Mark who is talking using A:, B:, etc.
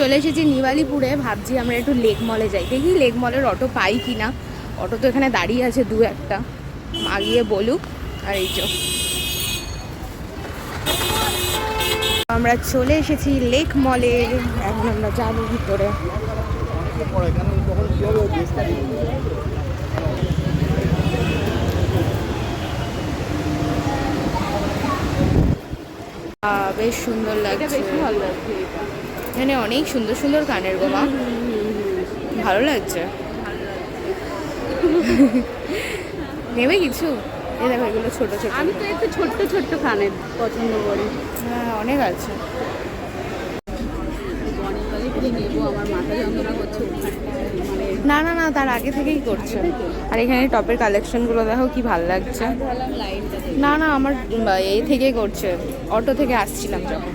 A: চলে এসেছি নিবালিপুরে, ভাবছি আমরা একটু লেক মলে যাই, দেখি লেক মলের অটো পাই কি না। অটো তো এখানে দাঁড়িয়ে আছে দু একটা, মা গিয়ে বলুক। আর এই যে আমরা চলে এসেছি লেক মলে, এখন আমরা যাবো ভিতরে। বেশ সুন্দর লাগছে, বেশি ভালো লাগছে। এখানে অনেক সুন্দর সুন্দর কানের গো মা, ভালো লাগছে। নেবে কিছু? এই দেখো এগুলো ছোট ছোট,
B: আমি তো একটু ছোট্ট ছোট্ট কানের পছন্দ করি।
A: হ্যাঁ অনেক আছে।
B: নেবো, আমার মাথা যন্ত্রণা করছে।
A: না না না, তার আগে থেকেই করছে। আর এখানে টপের কালেকশনগুলো দেখো কি ভালো লাগছে। না না, আমার এই থেকে করছে, অটো থেকে আসছিলাম যখন।